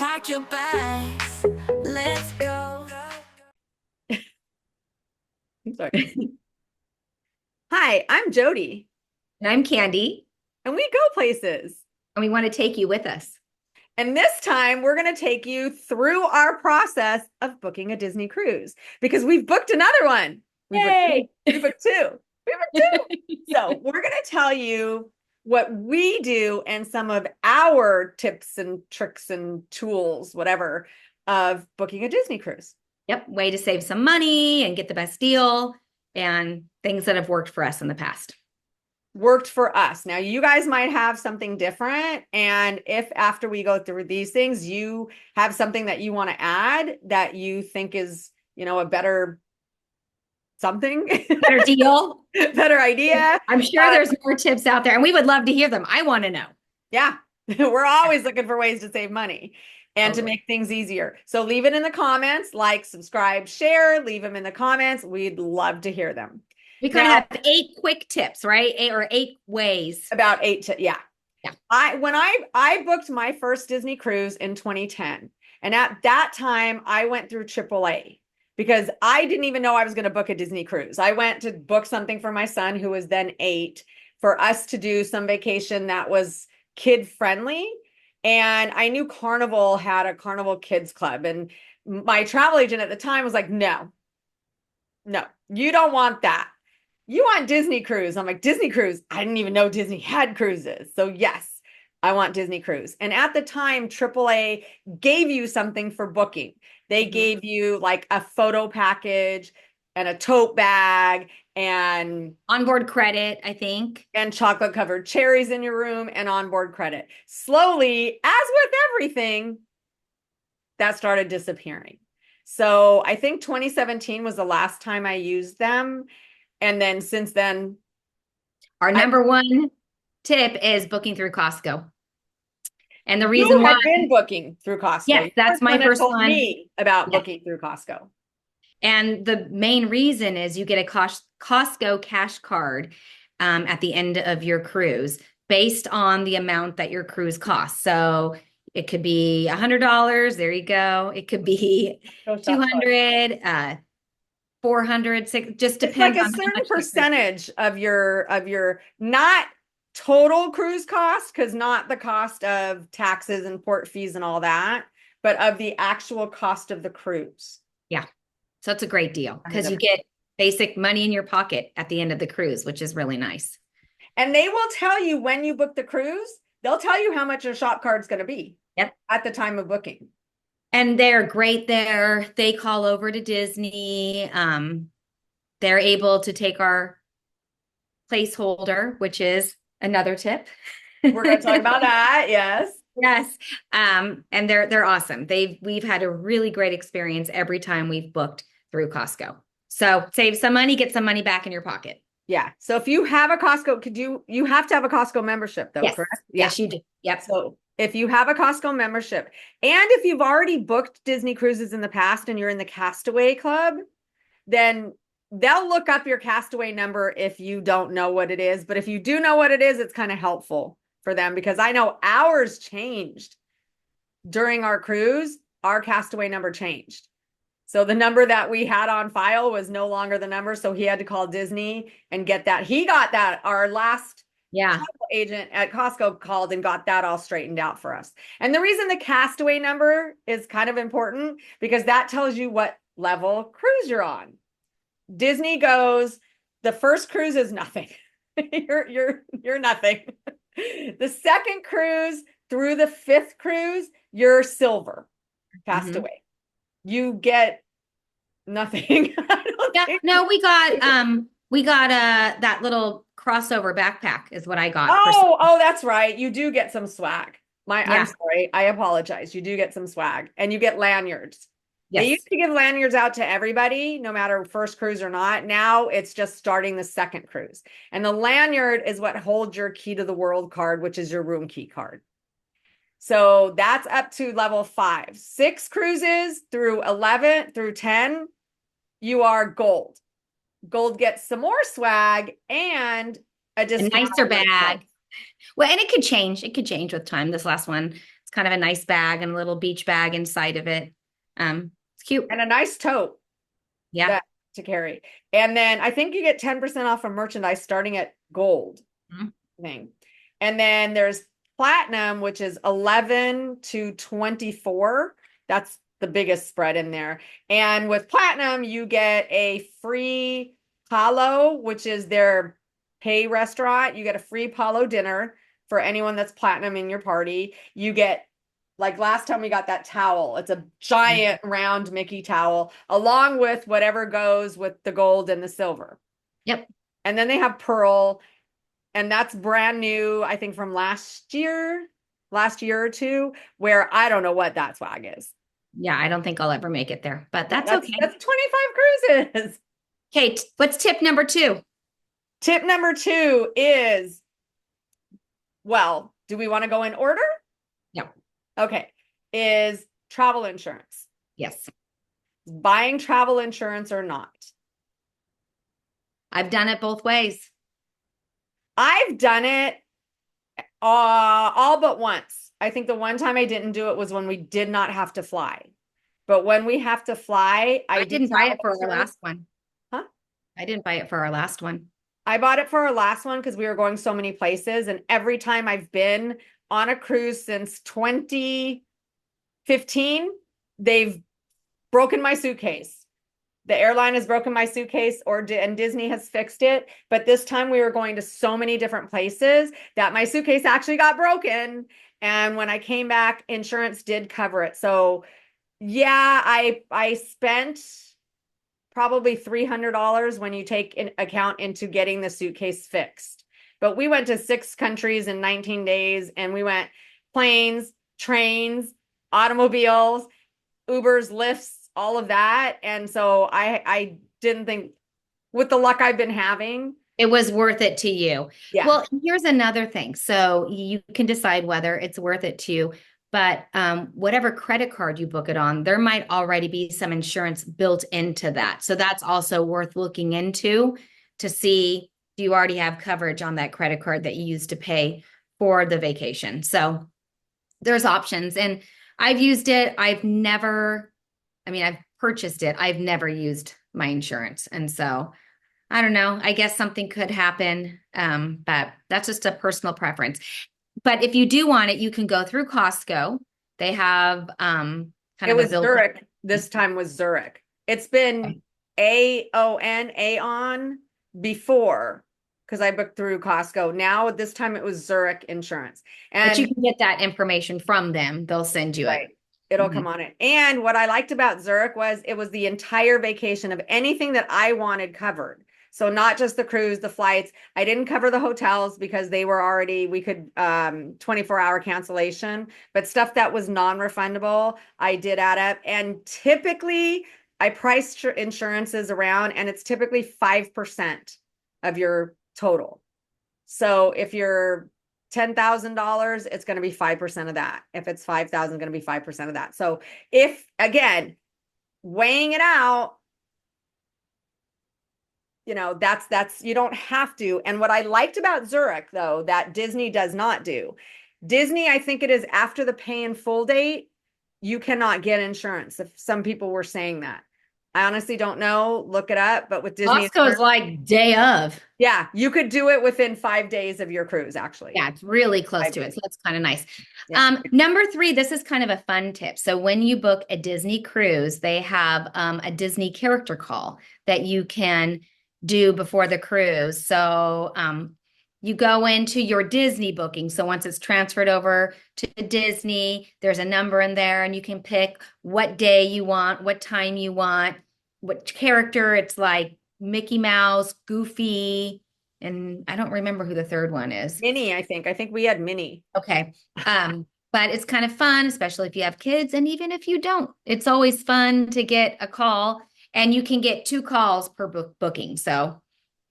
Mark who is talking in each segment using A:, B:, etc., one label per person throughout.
A: Pack your bags, let's go.
B: I'm sorry. Hi, I'm Jodi,
C: And I'm Kandy,
B: and we go places.
C: and we want to take you with us.
B: And this time, we're going to take you through our process of booking a Disney cruise because we've booked another one.
C: Yay!
B: We booked two. We booked two. So we're going to tell you what we do and some of our tips and tricks and tools, whatever, of booking a Disney cruise.
C: Yep, way to save some money and get the best deal and things that have worked for us in the past.
B: Worked for us. Now, you guys might have something different. And if after we go through these things, you have something that you want to add that you think is, a better something,
C: Better deal.
B: better idea.
C: I'm sure there's more tips out there, and we would love to hear them. I want to know.
B: Yeah, we're always looking for ways to save money and to make things easier. So leave it in the comments, like, subscribe, share, leave them in the comments. We'd love to hear them.
C: We kind of have 8 quick tips, right? 8 ways.
B: About 8 to, yeah.
C: Yeah.
B: When I booked my first Disney cruise in 2010, and at that time I went through AAA because I didn't even know I was going to book a Disney cruise. I went to book something for my son, who was then 8, for us to do some vacation that was kid friendly. And I knew Carnival had a Carnival Kids Club, and my travel agent at the time was like, no, you don't want that. You want Disney cruise. I'm like, Disney cruise? I didn't even know Disney had cruises. So yes, I want Disney cruise. And at the time, AAA gave you something for booking. They gave you like a photo package and a tote bag and
C: onboard credit, I think.
B: And chocolate covered cherries in your room and onboard credit. Slowly, as with everything, that started disappearing. So I think 2017 was the last time I used them. And then since then,
C: our number one tip is booking through Costco. And the reason why
B: I've been booking through Costco.
C: Yes, that's my first
B: told
C: one.
B: Me about booking through Costco.
C: And the main reason is you get a Costco cash card at the end of your cruise based on the amount that your cruise costs. So it could be $100. There you go. It could be 200, 400, just depends.
B: It's like a certain percentage of your not total cruise cost, because not the cost of taxes and port fees and all that, but of the actual cost of the cruise.
C: Yeah. So it's a great deal because you get basic money in your pocket at the end of the cruise, which is really nice.
B: And they will tell you when you book the cruise, they'll tell you how much your shop card's going to be.
C: Yep.
B: At the time of booking.
C: And they're great there. They call over to Disney. They're able to take our placeholder, which is another tip.
B: We're going to talk about that. Yes.
C: Yes. And they're awesome. We've had a really great experience every time we've booked through Costco. So save some money, get some money back in your pocket.
B: Yeah. So if you have a Costco, you have to have a Costco membership though,
C: yes.
B: correct?
C: Yes, you do. Yep.
B: So if you have a Costco membership, and if you've already booked Disney cruises in the past and you're in the Castaway Club, then they'll look up your Castaway number if you don't know what it is. But if you do know what it is, it's kind of helpful for them, because I know ours changed during our cruise. Our Castaway number changed. So the number that we had on file was no longer the number. So he had to call Disney and get that. He got that. Our last travel agent at Costco called and got that all straightened out for us. And the reason the Castaway number is kind of important, because that tells you what level cruise you're on. Disney goes, the first cruise is nothing. you're nothing. The second cruise through the 5th cruise, you're silver, Castaway. You get nothing.
C: No, we got that little crossover backpack is what I got.
B: Oh, that's right. You do get some swag. I'm sorry. I apologize. You do get some swag, and you get lanyards. Yes. They used to give lanyards out to everybody, no matter first cruise or not. Now it's just starting the 2nd cruise. And the lanyard is what holds your key to the world card, which is your room key card. So that's up to level 5. 6 cruises through 11 through 10, you are gold. Gold gets some more swag and a
C: nicer bag. Well, and it could change. It could change with time. This last one, it's kind of a nice bag and a little beach bag inside of it. It's cute.
B: And a nice tote.
C: Yeah.
B: To carry. And then I think you get 10% off of merchandise starting at gold thing. And then there's platinum, which is 11 to 24. That's the biggest spread in there. And with platinum, you get a free Palo, which is their pay restaurant. You get a free Palo dinner for anyone that's platinum in your party. You get, like last time we got that towel. It's a giant round Mickey towel, along with whatever goes with the gold and the silver.
C: Yep.
B: And then they have pearl, and that's brand new, I think from last year or two, where I don't know what that swag is.
C: Yeah, I don't think I'll ever make it there, but that's okay.
B: That's 25 cruises.
C: Okay, what's tip number 2?
B: Tip number 2 is, well, do we want to go in order?
C: Yeah.
B: Okay. Is travel insurance.
C: Yes.
B: Buying travel insurance or not?
C: I've done it both ways.
B: I've done it all but once. I think the one time I didn't do it was when we did not have to fly. But when we have to fly,
C: I didn't buy it for our
B: insurance.
C: last one.
B: Huh?
C: I didn't buy it for our last one.
B: I bought it for our last one because we were going so many places. And every time I've been on a cruise since 2015, they've broken my suitcase. The airline has broken my suitcase, and Disney has fixed it. But this time we were going to so many different places that my suitcase actually got broken. And when I came back, insurance did cover it. So yeah, I spent probably $300 when you take in account into getting the suitcase fixed. But we went to 6 countries in 19 days, and we went planes, trains, automobiles, Ubers, Lyfts, all of that. And so I didn't think, with the luck I've been having,
C: it was worth it to you.
B: Yeah.
C: Well, here's another thing. So you can decide whether it's worth it to you, but whatever credit card you book it on, there might already be some insurance built into that. So that's also worth looking into to see, do you already have coverage on that credit card that you used to pay for the vacation? So there's options, and I've used it. I've purchased it. I've never used my insurance. And so I don't know, I guess something could happen. But that's just a personal preference. But if you do want it, you can go through Costco. They have
B: it was Zurich. This time was Zurich. It's been Aon before, because I booked through Costco. Now this time it was Zurich Insurance. And
C: but you can get that information from them. They'll send you it.
B: It'll come on it. And what I liked about Zurich was it was the entire vacation of anything that I wanted covered. So not just the cruise, the flights. I didn't cover the hotels because they were already, we could 24-hour cancellation, but stuff that was non-refundable, I did add up. And typically I priced insurances around, and it's typically 5% of your total. So if you're $10,000, it's going to be 5% of that. If it's 5,000, going to be 5% of that. So if, again, weighing it out, that's, you don't have to. And what I liked about Zurich, though, that Disney does not do. Disney, I think it is after the pay in full date, you cannot get insurance. If some people were saying that. I honestly don't know. Look it up. But with Disney,
C: Costco's like day of.
B: Yeah, you could do it within 5 days of your cruise, actually.
C: Yeah, it's really close to it. So that's kind of nice. Yeah. Number 3, this is kind of a fun tip. So when you book a Disney cruise, they have a Disney character call that you can do before the cruise. So you go into your Disney booking. So once it's transferred over to Disney, there's a number in there, and you can pick what day you want, what time you want, what character. It's like Mickey Mouse, Goofy, and I don't remember who the third one is.
B: Minnie, I think. I think we had Minnie.
C: Okay. But it's kind of fun, especially if you have kids. And even if you don't, it's always fun to get a call, and you can get 2 calls per booking. So,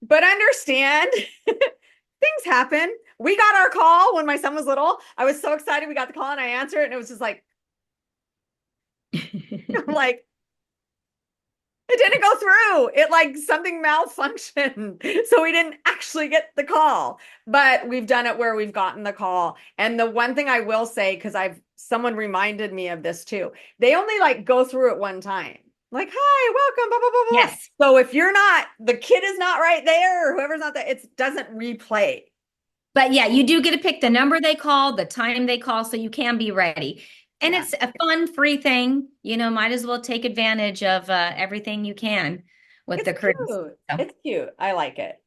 B: but understand, things happen. We got our call when my son was little. I was so excited. We got the call and I answered it, and it was just like, I'm like, It didn't go through. It like something malfunctioned. So we didn't actually get the call. But we've done it where we've gotten the call. And the one thing I will say, because someone reminded me of this too, they only like go through it one time. Like, hi, welcome, blah, blah, blah, blah.
C: Yes.
B: So if the kid is not right there, or whoever's not there, it doesn't replay.
C: But yeah, you do get to pick the number they call, the time they call, so you can be ready. And
B: Yeah.
C: it's a fun, free thing. Might as well take advantage of everything you can with
B: It's
C: the cruise.
B: cute.
C: So,
B: It's cute. I like it.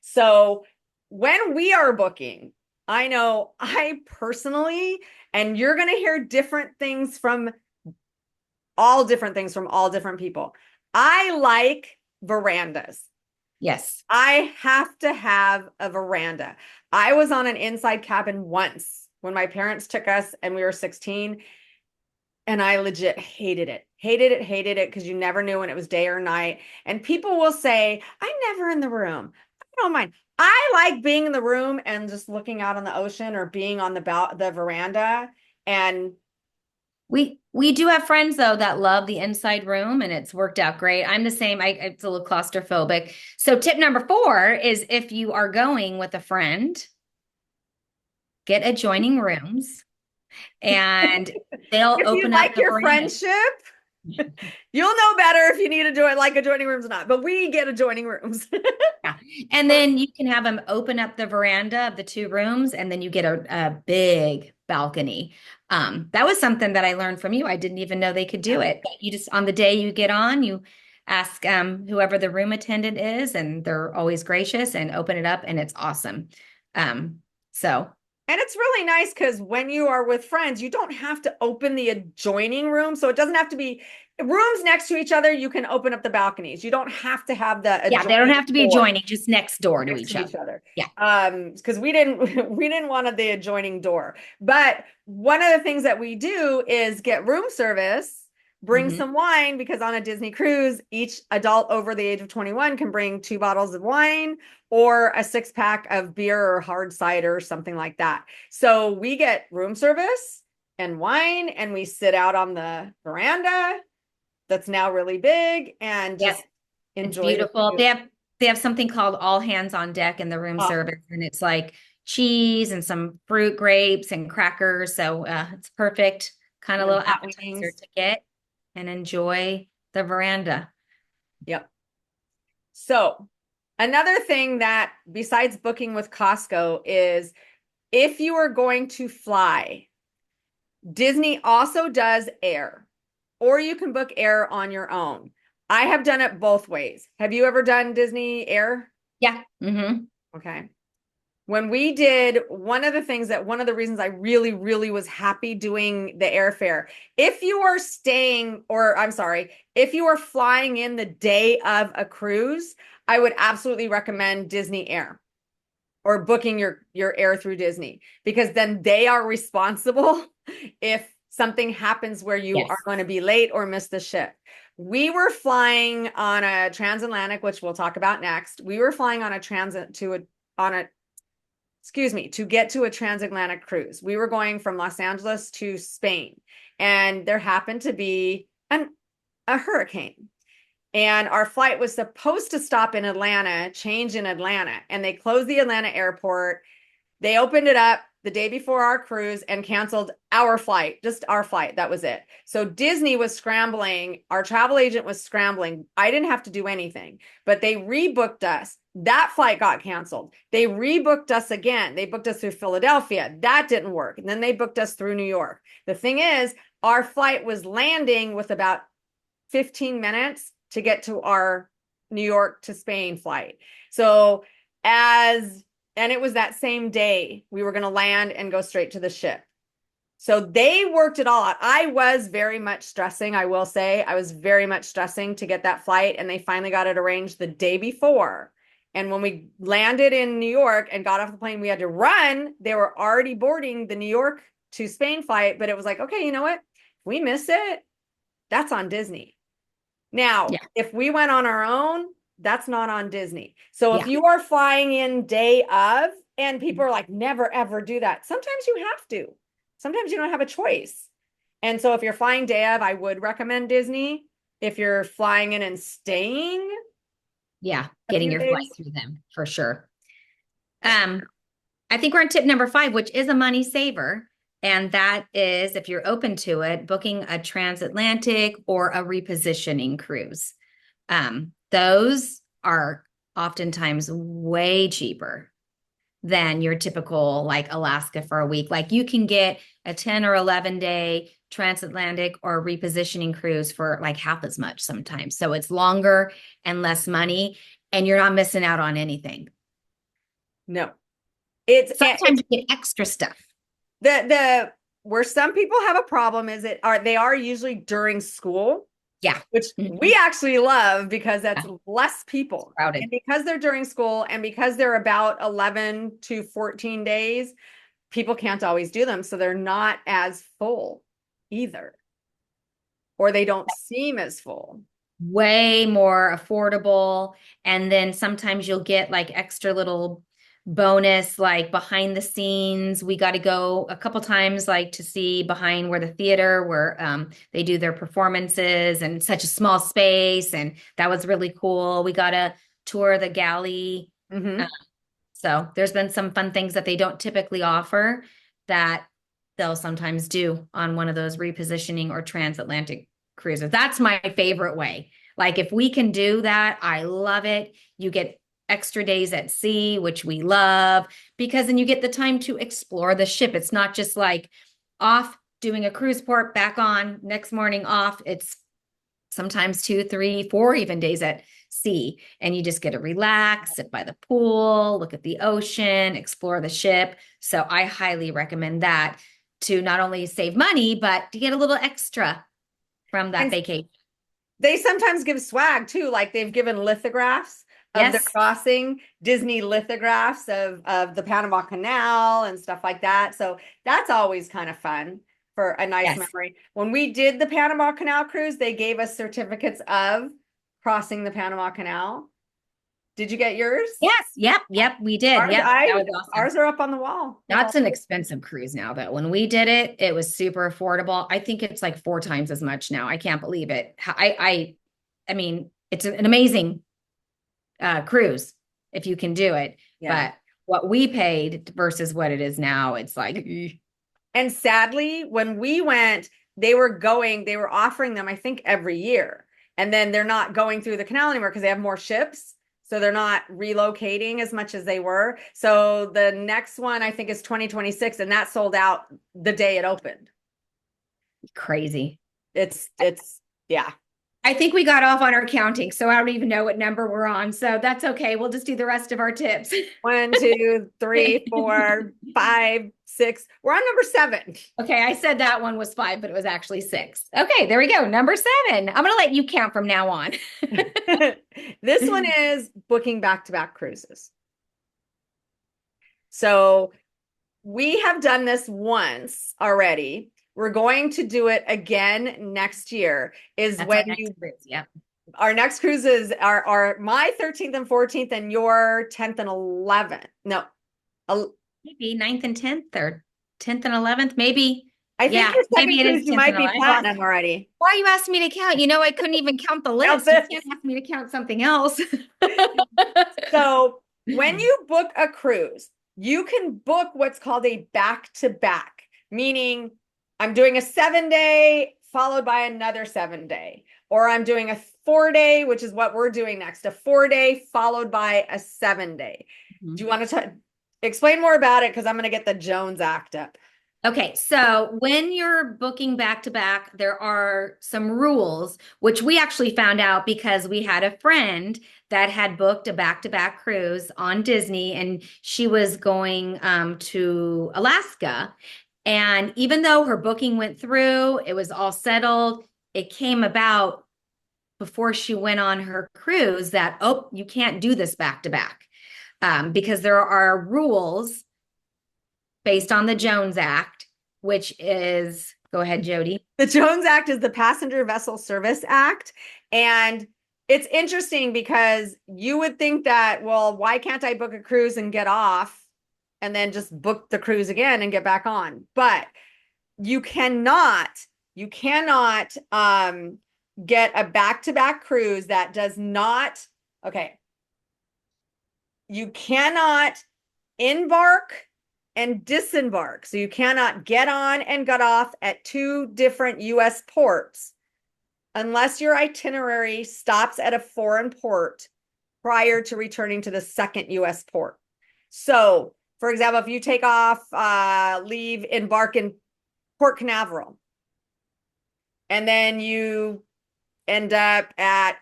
B: So when we are booking, I know I personally, and you're going to hear different things from all different people. I like verandas.
C: yes.
B: I have to have a veranda. I was on an inside cabin once when my parents took us and we were 16, and I legit hated it. Hated it because you never knew when it was day or night. And people will say, I'm never in the room. I don't mind. I like being in the room and just looking out on the ocean, or being on the veranda. And
C: We do have friends though that love the inside room, and it's worked out great. I'm the same. It's a little claustrophobic. So tip number 4 is, if you are going with a friend, get adjoining rooms, and they'll
B: if you
C: open up
B: like
C: the
B: your
C: veranda.
B: friendship, you'll know better if you need to do it like adjoining rooms or not. But we get adjoining rooms.
C: Yeah. And then you can have them open up the veranda of the 2 rooms, and then you get a big balcony. That was something that I learned from you. I didn't even know they could do it. But you just, on the day you get on, you ask whoever the room attendant is, and they're always gracious, and open it up, and it's awesome. So
B: And it's really nice because when you are with friends, you don't have to open the adjoining room. So it doesn't have to be rooms next to each other. You can open up the balconies. You don't have to have the
C: yeah, they don't have to be
B: door
C: adjoining, just next door to
B: next
C: each other. Yeah.
B: Because we didn't want the adjoining door. But one of the things that we do is get room service, bring
C: Mhm.
B: some wine, because on a Disney cruise, each adult over the age of 21 can bring 2 bottles of wine or a 6-pack of beer or hard cider or something like that. So we get room service and wine, and we sit out on the veranda that's now really big, and just
C: It's
B: enjoy the
C: beautiful.
B: view.
C: They have something called all hands on deck in the room
B: Oh.
C: service, and it's like cheese and some fruit, grapes and crackers. So it's perfect kind of
B: And
C: little
B: hot
C: appetizer
B: wings.
C: to get and enjoy the veranda.
B: Yep. So another thing that, besides booking with Costco, is if you are going to fly, Disney also does air, or you can book air on your own. I have done it both ways. Have you ever done Disney air?
C: Yeah. Mm-hmm.
B: Okay. When we did, one of the reasons I really, really was happy doing the airfare, if you are if you are flying in the day of a cruise, I would absolutely recommend Disney Air, or booking your air through Disney, because then they are responsible if something happens where you
C: Yes.
B: are going to be late or miss the ship. We were flying on a transatlantic, which we'll talk about next. We were flying on a to get to a transatlantic cruise. We were going from Los Angeles to Spain, and there happened to be a hurricane. And our flight was supposed to stop in Atlanta, change in Atlanta, and they closed the Atlanta airport. They opened it up the day before our cruise and canceled our flight, just our flight. That was it. So Disney was scrambling. Our travel agent was scrambling. I didn't have to do anything, but they rebooked us. That flight got canceled. They rebooked us again. They booked us through Philadelphia. That didn't work. And then they booked us through New York. The thing is, our flight was landing with about 15 minutes to get to our New York to Spain flight. So and it was that same day we were going to land and go straight to the ship. So they worked it all out. I was very much stressing. I will say I was very much stressing to get that flight, and they finally got it arranged the day before. And when we landed in New York and got off the plane, we had to run. They were already boarding the New York to Spain flight, but it was like, okay, you know what? If we miss it, that's on Disney. Now, if we went on our own, that's not on Disney. So if you are flying in day of, and people are like, never, ever do that. Sometimes you have to. Sometimes you don't have a choice. And so if you're flying day of, I would recommend Disney. if you're flying in and staying.
C: Yeah,
B: A
C: getting
B: few
C: your flight
B: days.
C: through them for sure. I think we're on tip number 5, which is a money saver. And that is, if you're open to it, booking a transatlantic or a repositioning cruise. Those are oftentimes way cheaper than your typical like Alaska for a week. Like you can get a 10 or 11 day transatlantic or repositioning cruise for like half as much sometimes. So it's longer and less money, and you're not missing out on anything.
B: No, it's
C: Sometimes you get extra stuff.
B: the where some people have a problem is they are usually during school.
C: Yeah.
B: Which we actually love because that's less people.
C: Crowded.
B: And because they're during school and because they're about 11 to 14 days, people can't always do them. So they're not as full either. Or they don't seem as full.
C: Way more affordable. And then sometimes you'll get like extra little bonus, like behind the scenes. We got to go a couple times, like to see behind where the theater where they do their performances, and such a small space. And that was really cool. We got to tour the galley. So there's been some fun things that they don't typically offer that they'll sometimes do on one of those repositioning or transatlantic cruises. That's my favorite way. Like if we can do that, I love it. You get extra days at sea, which we love, because then you get the time to explore the ship. It's not just like off doing a cruise port, back on, next morning off. It's sometimes 2, 3, 4 even days at sea. And you just get to relax, sit by the pool, look at the ocean, explore the ship. So I highly recommend that to not only save money, but to get a little extra from that vacation.
B: They sometimes give swag too. Like they've given lithographs of the crossing, Disney lithographs of the Panama Canal and stuff like that. So that's always kind of fun for a nice memory. When we did the Panama Canal cruise, they gave us certificates of crossing the Panama Canal. Did you get yours?
C: Yes. Yep. We did.
B: Ours,
C: that was awesome.
B: Ours are up on the wall.
C: That's an expensive cruise now, though. When we did it, it was super affordable. I think it's like 4 times as much now. I can't believe it. I mean, it's an amazing cruise if you can do it. But what we paid versus what it is now, it's like.
B: And sadly, when we went, they were offering them, I think, every year. And then they're not going through the canal anymore because they have more ships. So they're not relocating as much as they were. So the next one, I think, is 2026. And that sold out the day it opened.
C: Crazy.
B: It's yeah.
C: I think we got off on our counting, so I don't even know what number we're on. So that's okay. We'll just do the rest of our tips.
B: 1, 2, 3, 4, 5, 6. We're on number 7.
C: Okay, I said that one was 5, but it was actually 6. Okay, there we go. Number 7. I'm going to let you count from now on.
B: This one is booking back-to-back cruises. So we have done this once already. We're going to do it again next year. Our next cruises are my 13th and 14th and your 10th and 11th. No.
C: Maybe 9th and 10th or 10th and 11th, maybe.
B: I think your second cruise you might be platinum already.
C: Why are you asking me to count? You know, I couldn't even count the list. You can't ask me to count something else.
B: So when you book a cruise, you can book what's called a back-to-back, meaning I'm doing a 7-day followed by another 7-day, or I'm doing a 4-day, which is what we're doing next, a 4-day followed by a 7-day. Do you want to explain more about it? Because I'm going to get the Jones Act up.
C: Okay, so when you're booking back-to-back, there are some rules, which we actually found out because we had a friend that had booked a back-to-back cruise on Disney, and she was going to Alaska. And even though her booking went through, it was all settled, it came about before she went on her cruise that, oh, you can't do this back-to-back because there are rules based on the Jones Act, which is, go ahead, Jodi.
B: The Jones Act is the Passenger Vessel Service Act. And it's interesting because you would think that, well, why can't I book a cruise and get off and then just book the cruise again and get back on? But you cannot get a back-to-back cruise that does not, okay, you cannot embark and disembark. So you cannot get on and get off at two different US ports unless your itinerary stops at a foreign port prior to returning to the second US port. So, for example, if you take off, embark in Port Canaveral, and then you end up at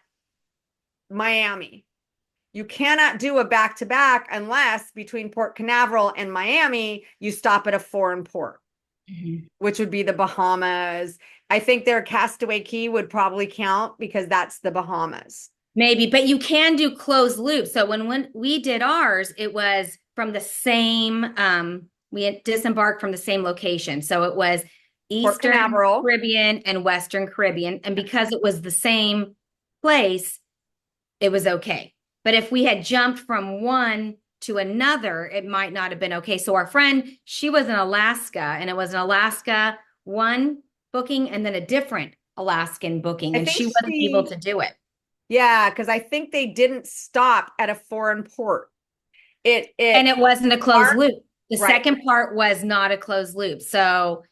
B: Miami, you cannot do a back-to-back unless between Port Canaveral and Miami, you stop at a foreign port, which would be the Bahamas. I think their Castaway Key would probably count because that's the Bahamas.
C: Maybe, but you can do closed loop. So when we did ours, it was from the same, we had disembarked from the same location. So it was Eastern
B: Canaveral.
C: Caribbean and Western Caribbean. And because it was the same place, it was okay. But if we had jumped from one to another, it might not have been okay. So our friend, she was in Alaska, and it was an Alaska one booking and then a different Alaskan booking, and she wasn't able to do it.
B: Yeah, because I think they didn't stop at a foreign port. And
C: it wasn't a closed loop. The second part was not a closed loop. So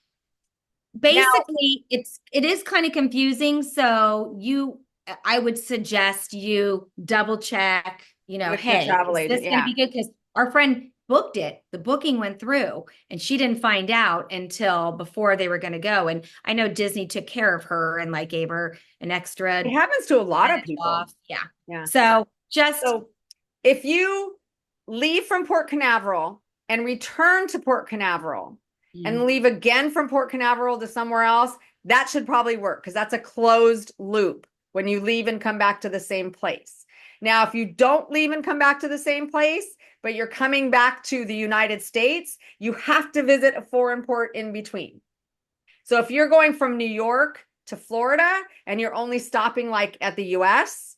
C: basically, it is kind of confusing. So I would suggest you double check, hey, is this going to be good? Because our friend booked it. The booking went through and she didn't find out until before they were going to go. And I know Disney took care of her and like gave her an extra.
B: It happens to a lot of people.
C: Off. Yeah. So
B: if you leave from Port Canaveral and return to Port Canaveral and leave again from Port Canaveral to somewhere else, that should probably work because that's a closed loop when you leave and come back to the same place. Now, if you don't leave and come back to the same place, but you're coming back to the United States, you have to visit a foreign port in between. So if you're going from New York to Florida and you're only stopping like at the US,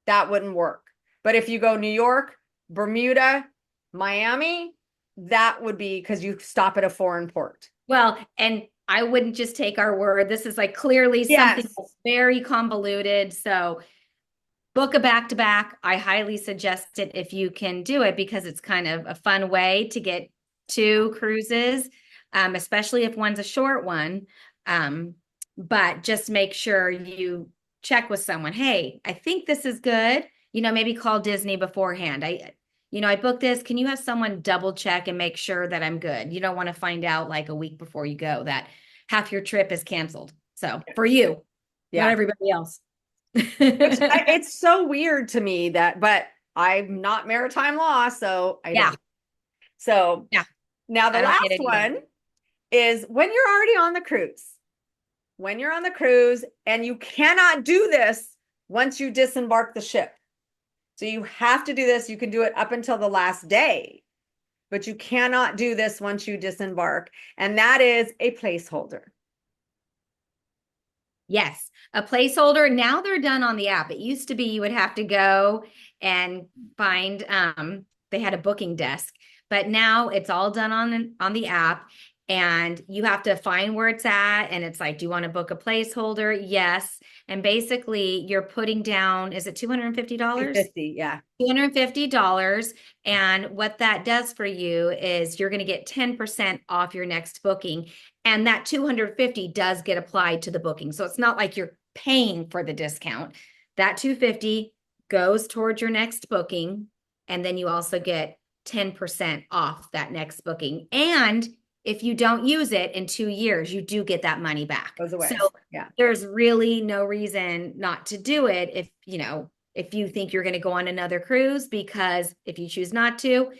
B: that wouldn't work. But if you go New York, Bermuda, Miami, that would be because you stop at a foreign port.
C: Well, and I wouldn't just take our word. This is like clearly something that's very convoluted. So book a back-to-back. I highly suggest it if you can do it because it's kind of a fun way to get 2 cruises, especially if one's a short one. But just make sure you check with someone. Hey, I think this is good. Maybe call Disney beforehand. I booked this. Can you have someone double check and make sure that I'm good? You don't want to find out like a week before you go that half your trip is canceled. So for you, not everybody else.
B: It's so weird to me but I'm not maritime law, so I don't. So now the last one is when you're already on the cruise. When you're on the cruise and you cannot do this once you disembark the ship. So you have to do this. You can do it up until the last day, but you cannot do this once you disembark. And that is a placeholder.
C: Yes, a placeholder. Now they're done on the app. It used to be you would have to go and find, they had a booking desk, but now it's all done on the app. And you have to find where it's at. And it's like, do you want to book a placeholder? Yes. And basically you're putting down, is it $250?
B: $250, yeah.
C: $250. And what that does for you is you're going to get 10% off your next booking. And that $250 does get applied to the booking. So it's not like you're paying for the discount. That $250 goes towards your next booking. And then you also get 10% off that next booking. And if you don't use it in 2 years, you do get that money back.
B: Goes away.
C: So there's really no reason not to do it if you think you're going to go on another cruise, because if you choose not to,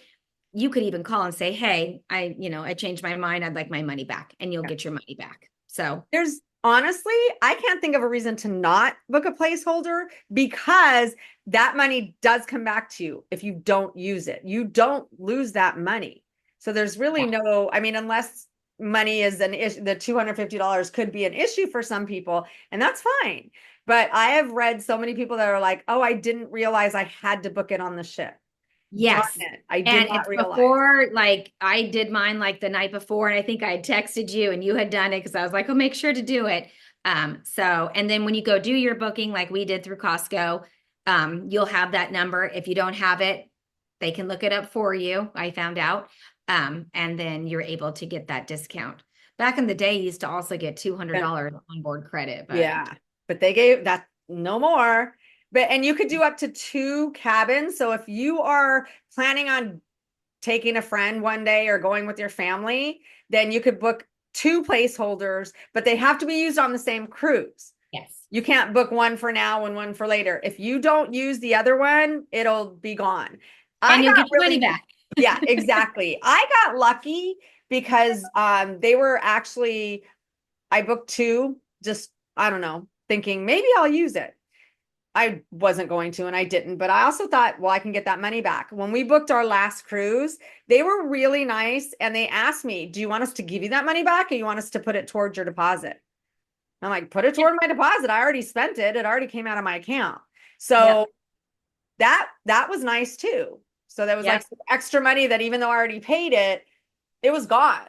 C: you could even call and say, hey, I changed my mind. I'd like my money back, and you'll get your money back. So
B: there's honestly, I can't think of a reason to not book a placeholder because that money does come back to you if you don't use it. You don't lose that money. So there's really unless money is an issue, the $250 could be an issue for some people, and that's fine. But I have read so many people that are like, oh, I didn't realize I had to book it on the ship.
C: Yes.
B: I did not realize.
C: Before, like I did mine like the night before, and I think I had texted you and you had done it because I was like, oh, make sure to do it. So, and then when you go do your booking, like we did through Costco, you'll have that number. If you don't have it, they can look it up for you. I found out. And then you're able to get that discount. Back in the day, you used to also get $200 onboard credit. But
B: Yeah, but they gave that no more. But and you could do up to 2 cabins. So if you are planning on taking a friend one day or going with your family, then you could book 2 placeholders, but they have to be used on the same cruise.
C: yes.
B: You can't book one for now and one for later. If you don't use the other one, it'll be gone.
C: And you'll
B: got
C: get your money back.
B: Yeah, exactly. I got lucky because they were actually, I booked 2, just, I don't know, thinking maybe I'll use it. I wasn't going to, and I didn't, but I also thought, well, I can get that money back. When we booked our last cruise, they were really nice. And they asked me, do you want us to give you that money back? Or you want us to put it towards your deposit? I'm like, put it toward my deposit. I already spent it. It already came out of my account. So that was nice too. So there was like some extra money that even though I already paid it, it was gone.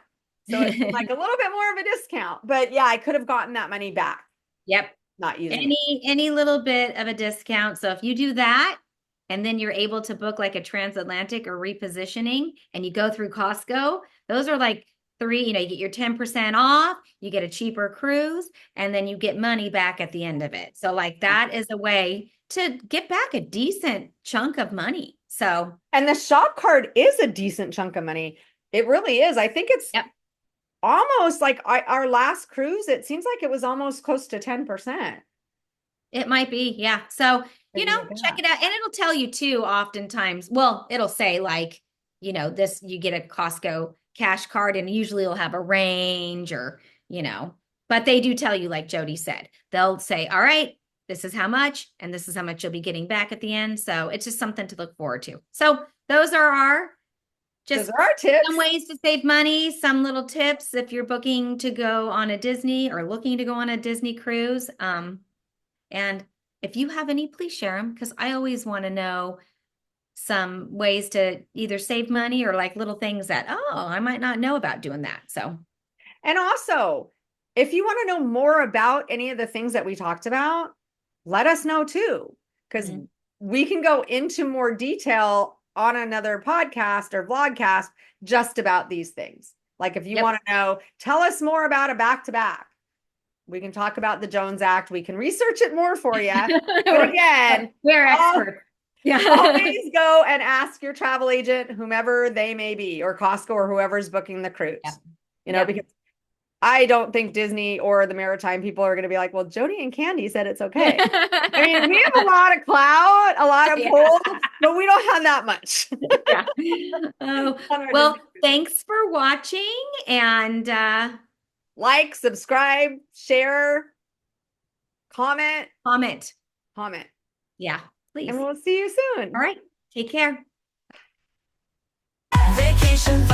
B: So it's like a little bit more of a discount, but yeah, I could have gotten that money back.
C: Yep.
B: Not using
C: any little bit of a discount. So if you do that, and then you're able to book like a transatlantic or repositioning, and you go through Costco, those are like 3, you get your 10% off, you get a cheaper cruise, and then you get money back at the end of it. So like that is a way to get back a decent chunk of money. So,
B: and the shop card is a decent chunk of money. It really is. I think it's almost like our last cruise. It seems like it was almost close to 10%.
C: It might be. Yeah. So, check it out. And it'll tell you too, oftentimes, well, it'll say like, this, you get a Costco cash card, and usually it'll have a range or, but they do tell you, like Jodi said, they'll say, all right, this is how much, and this is how much you'll be getting back at the end. So it's just something to look forward to. So those are our
B: tips.
C: Some ways to save money, some little tips if you're booking to go on a Disney or looking to go on a Disney cruise. And if you have any, please share them, because I always want to know some ways to either save money or like little things that, I might not know about doing that. So,
B: and also, if you want to know more about any of the things that we talked about, let us know too, because we can go into more detail on another podcast or vlogcast just about these things. Like if you want to know, tell us more about a back-to-back. We can talk about the Jones Act. We can research it more for you. But again,
C: we're experts.
B: Always go and ask your travel agent, whomever they may be, or Costco or whoever's booking the cruise. Because I don't think Disney or the Maritime people are going to be like, well, Jodi and Kandy said it's okay. I mean, we have a lot of clout, a lot of pull, but we don't have that much.
C: Well, thanks for watching, and
B: like, subscribe, share, comment.
C: Yeah, please.
B: And we'll see you soon.
C: All right. Take care.
A: Vacation.